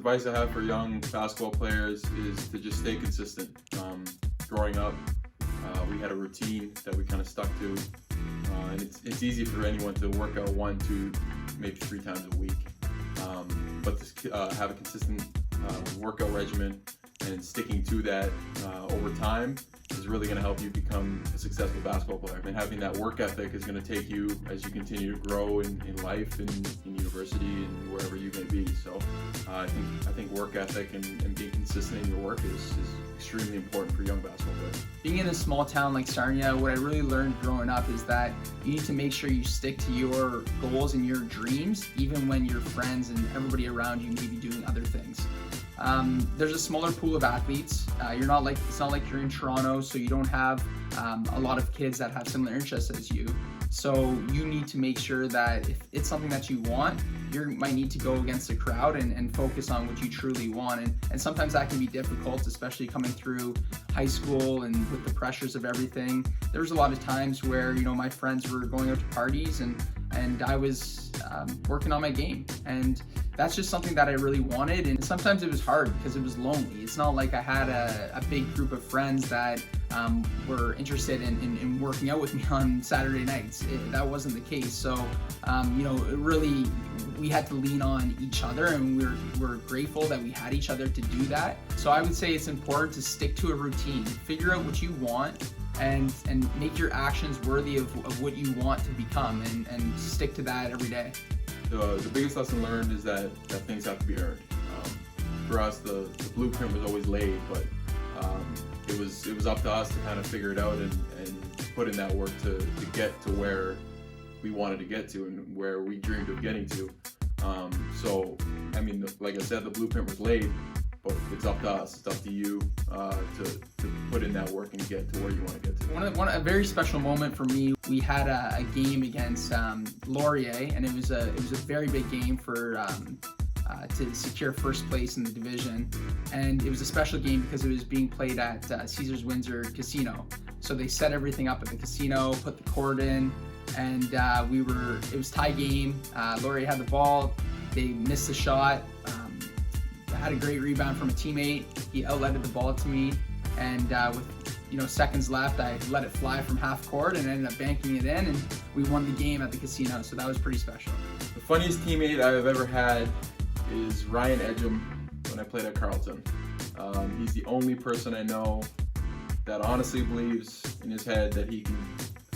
advice I have for young basketball players is to just stay consistent. Growing up, we had a routine that we kind of stuck to, and it's easy for anyone to work out 1, 2, maybe 3 times a week. But to have a consistent workout regimen and sticking to that over time is really going to help you become a successful basketball player. I mean, having that work ethic is going to take you as you continue to grow in life, in university, and wherever you may be. So I think work ethic and being consistent in your work is extremely important for young basketball players. Being in a small town like Sarnia, what I really learned growing up is that you need to make sure you stick to your goals and your dreams, even when your friends and everybody around you may be doing other things. There's a smaller pool of athletes. It's not like you're in Toronto, so you don't have a lot of kids that have similar interests as you. So you need to make sure that if it's something that you want, you might need to go against the crowd and focus on what you truly want. And sometimes that can be difficult, especially coming through high school and with the pressures of everything. There was a lot of times where, my friends were going out to parties and I was working on my game. And that's just something that I really wanted. And sometimes it was hard because it was lonely. It's not like I had a big group of friends that were interested in working out with me on Saturday nights. That wasn't the case. So, we had to lean on each other, and we're grateful that we had each other to do that. So I would say it's important to stick to a routine, figure out what you want, and make your actions worthy of what you want to become, and stick to that every day. The biggest lesson learned is that things have to be earned. For us, the blueprint was always laid, but it was up to us to kind of figure it out and put in that work to get to where we wanted to get to and where we dreamed of getting to. So, I mean, like I said, the blueprint was laid, but it's up to us. It's up to you to put in that work and get to where you want to get to. A very special moment for me. We had a game against Laurier, and it was a very big game for to secure first place in the division. And it was a special game because it was being played at Caesars Windsor Casino. So they set everything up at the casino, put the court in, and it was tie game. Laurier had the ball. They missed the shot. I had a great rebound from a teammate. He outletted the ball to me, and with seconds left, I let it fly from half court and ended up banking it in, and we won the game at the casino. So that was pretty special. The funniest teammate I've ever had is Ryan Edgem when I played at Carleton. He's the only person I know that honestly believes in his head that he can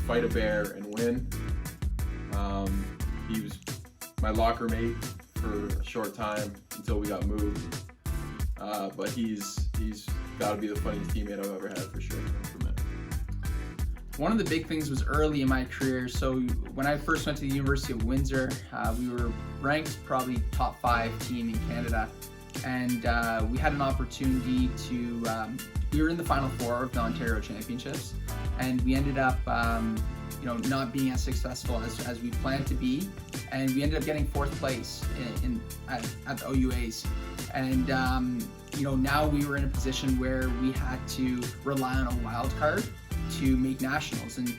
fight a bear and win. He was my locker mate for a short time until we got moved. But he's got to be the funniest teammate I've ever had for sure. One of the big things was early in my career. So when I first went to the University of Windsor, we were ranked probably top 5 team in Canada. And we had an opportunity to, we were in the Final Four of the Ontario Championships. And we ended up, not being as successful as we planned to be. And we ended up getting 4th place at the OUAs. And, now we were in a position where we had to rely on a wild card to make nationals. And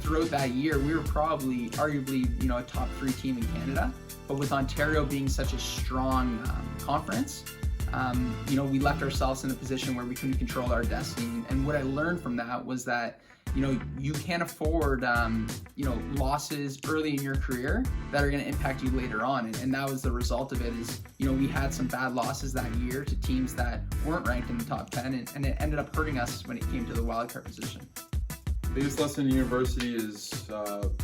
throughout that year, we were probably arguably, a top 3 team in Canada. But with Ontario being such a strong conference, we left ourselves in a position where we couldn't control our destiny. And what I learned from that was that, you can't afford, losses early in your career that are going to impact you later on. And that was the result of it is, we had some bad losses that year to teams that weren't ranked in the top 10, and it ended up hurting us when it came to the wildcard position. The biggest lesson in university is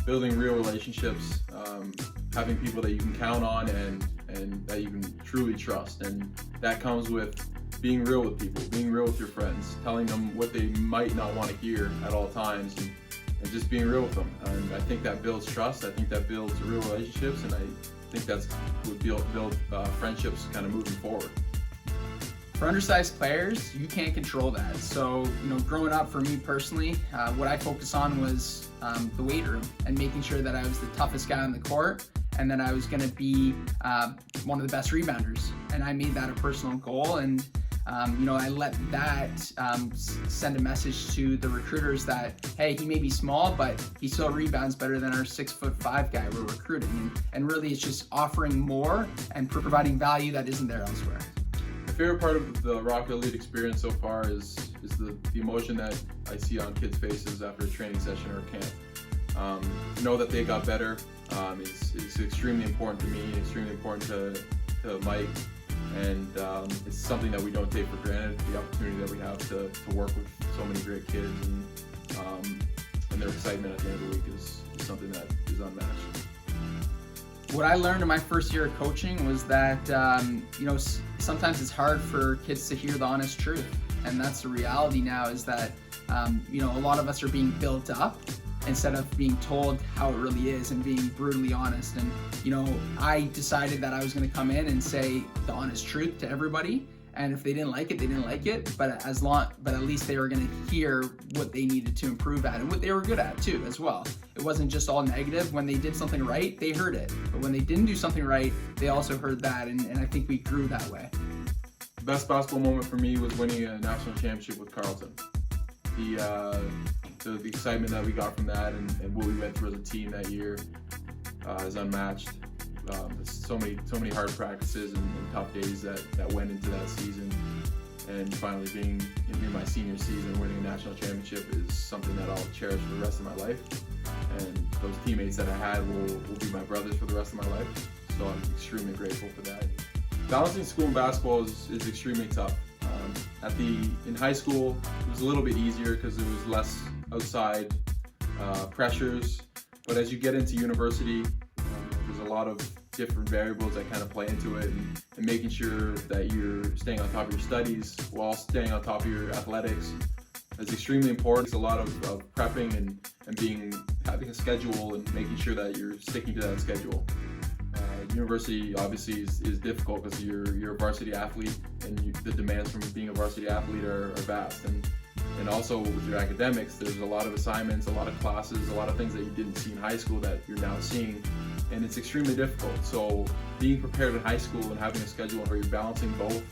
building real relationships, having people that you can count on and that you can truly trust. And that comes with being real with people, being real with your friends, telling them what they might not want to hear at all times, and just being real with them. And I think that builds trust. I think that builds real relationships, and I think that's what build friendships kind of moving forward. For undersized players, you can't control that. So, growing up for me personally, what I focused on was the weight room and making sure that I was the toughest guy on the court, and that I was going to be one of the best rebounders. And I made that a personal goal, and I let that send a message to the recruiters that, hey, he may be small, but he still rebounds better than our 6'5" guy we're recruiting. And really, it's just offering more and providing value that isn't there elsewhere. favorite part of the Rocca Elite experience so far is the emotion that I see on kids' faces after a training session or a camp. To know that they got better is extremely important to me, extremely important to Mike, and it's something that we don't take for granted, the opportunity that we have to work with so many great kids, and their excitement at the end of the week is something that is unmatched. What I learned in my first year of coaching was that, sometimes it's hard for kids to hear the honest truth. And that's the reality now, is that, a lot of us are being built up instead of being told how it really is and being brutally honest. And, I decided that I was going to come in and say the honest truth to everybody. And if they didn't like it, they didn't like it. But at least they were going to hear what they needed to improve at and what they were good at too, as well. It wasn't just all negative. When they did something right, they heard it. But when they didn't do something right, they also heard that. And I think we grew that way. The best basketball moment for me was winning a national championship with Carleton. The excitement that we got from that and what we went through as a team that year is unmatched. So many hard practices and tough days that went into that season, and finally being in my senior season, winning a national championship is something that I'll cherish for the rest of my life. And those teammates that I had will be my brothers for the rest of my life. So I'm extremely grateful for that. Balancing school and basketball is extremely tough. In high school, it was a little bit easier because there was less outside pressures. But as you get into university, there's a lot of different variables that kind of play into it, and making sure that you're staying on top of your studies while staying on top of your athletics is extremely important. It's a lot of prepping and having a schedule and making sure that you're sticking to that schedule. University obviously is difficult because you're a varsity athlete, and the demands from being a varsity athlete are vast. And also with your academics, there's a lot of assignments, a lot of classes, a lot of things that you didn't see in high school that you're now seeing, and it's extremely difficult. So being prepared in high school and having a schedule where you're balancing both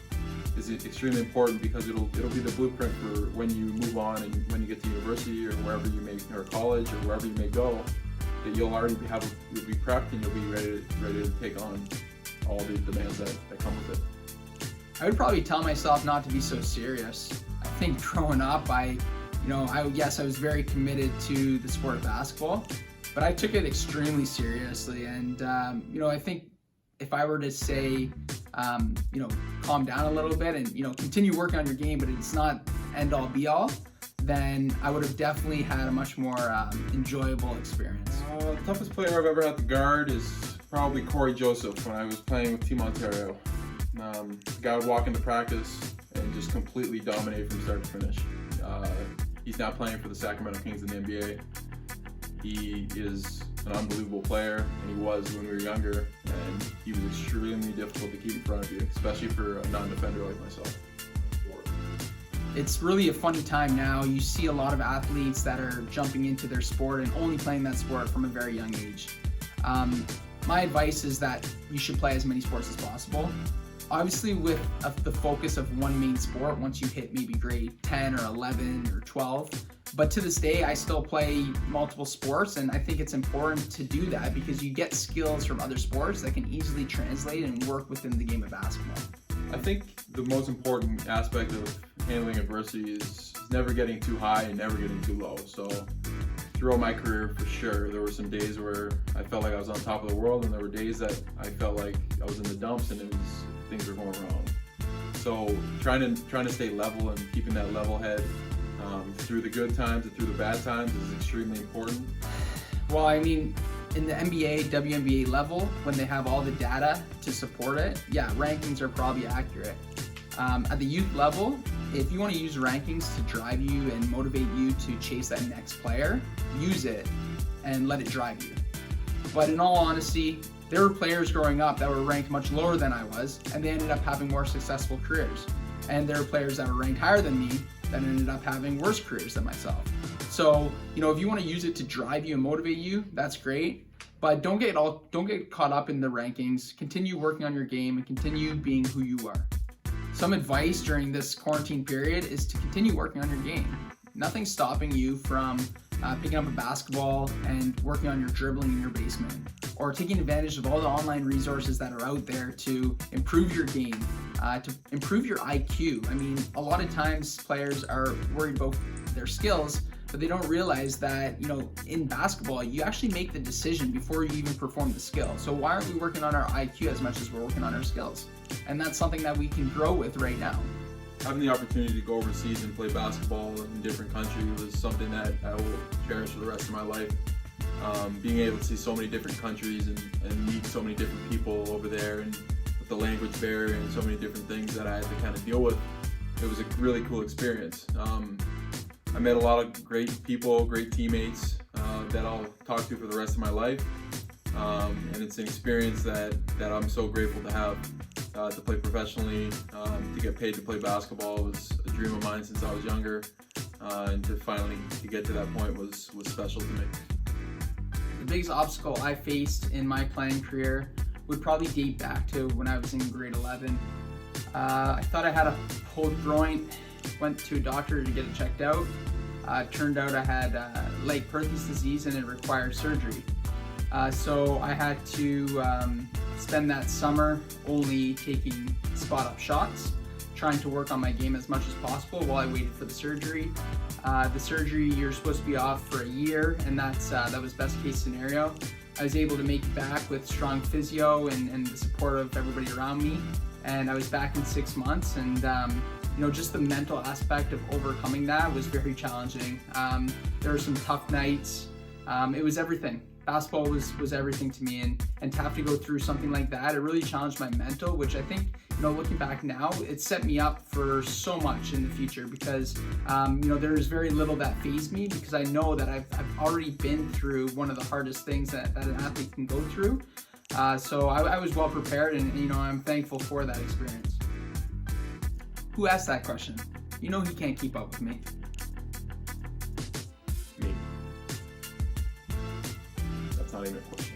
is extremely important, because it'll be the blueprint for when you move on and when you get to university or wherever you may, or college or wherever you may go, that you'll already you'll be prepped and you'll be ready to take on all the demands that come with it. I would probably tell myself not to be so serious. I think growing up, I was very committed to the sport of basketball, but I took it extremely seriously. And, I think if I were to say, calm down a little bit and, continue working on your game, but it's not end all be all, then I would have definitely had a much more enjoyable experience. The toughest player I've ever had to guard is probably Corey Joseph when I was playing with Team Ontario. The guy would walk into practice and just completely dominate from start to finish. He's now playing for the Sacramento Kings in the NBA. He is an unbelievable player, and he was when we were younger, and he was extremely difficult to keep in front of you, especially for a non-defender like myself. It's really a funny time now. You see a lot of athletes that are jumping into their sport and only playing that sport from a very young age. My advice is that you should play as many sports as possible. Obviously with the focus of one main sport once you hit maybe grade 10 or 11 or 12. But to this day, I still play multiple sports, and I think it's important to do that because you get skills from other sports that can easily translate and work within the game of basketball. I think the most important aspect of handling adversity is never getting too high and never getting too low. So throughout my career, for sure, there were some days where I felt like I was on top of the world, and there were days that I felt like I was in the dumps and things were going wrong. So trying to stay level and keeping that level head through the good times and through the bad times is extremely important. Well, I mean, in the NBA, WNBA level, when they have all the data to support it, yeah, rankings are probably accurate. At the youth level, if you want to use rankings to drive you and motivate you to chase that next player, use it and let it drive you. But in all honesty, there were players growing up that were ranked much lower than I was, and they ended up having more successful careers. And there were players that were ranked higher than me that ended up having worse careers than myself. So, if you want to use it to drive you and motivate you, that's great. But don't get caught up in the rankings. Continue working on your game and continue being who you are. Some advice during this quarantine period is to continue working on your game. Nothing's stopping you from picking up a basketball and working on your dribbling in your basement, or taking advantage of all the online resources that are out there to improve your game, to improve your IQ. I mean, a lot of times players are worried about their skills, but they don't realize that, in basketball, you actually make the decision before you even perform the skill. So why aren't we working on our IQ as much as we're working on our skills? And that's something that we can grow with right now. Having the opportunity to go overseas and play basketball in different countries was something that I will cherish for the rest of my life. Being able to see so many different countries and meet so many different people over there, and with the language barrier and so many different things that I had to kind of deal with, it was a really cool experience. I met a lot of great people, great teammates that I'll talk to for the rest of my life, and it's an experience that I'm so grateful to have. To play professionally, to get paid to play basketball was a dream of mine since I was younger, and to finally get to that point was special to me. The biggest obstacle I faced in my playing career would probably date back to when I was in grade 11. I thought I had a pulled groin, went to a doctor to get it checked out. Turned out I had Leg-Perthes disease and it required surgery. So I had to spend that summer only taking spot-up shots, trying to work on my game as much as possible while I waited for the surgery. The surgery, you're supposed to be off for a year, and that was best case scenario. I was able to make it back with strong physio and the support of everybody around me, and I was back in 6 months, and just the mental aspect of overcoming that was very challenging. There were some tough nights. It was everything. Basketball was everything to me, and to have to go through something like that, it really challenged my mental, which I think, looking back now, it set me up for so much in the future, because there's very little that fazed me, because I know that I've already been through one of the hardest things that an athlete can go through. So I was well prepared, and I'm thankful for that experience. Who asked that question? He can't keep up with me. Me. That's not even a question.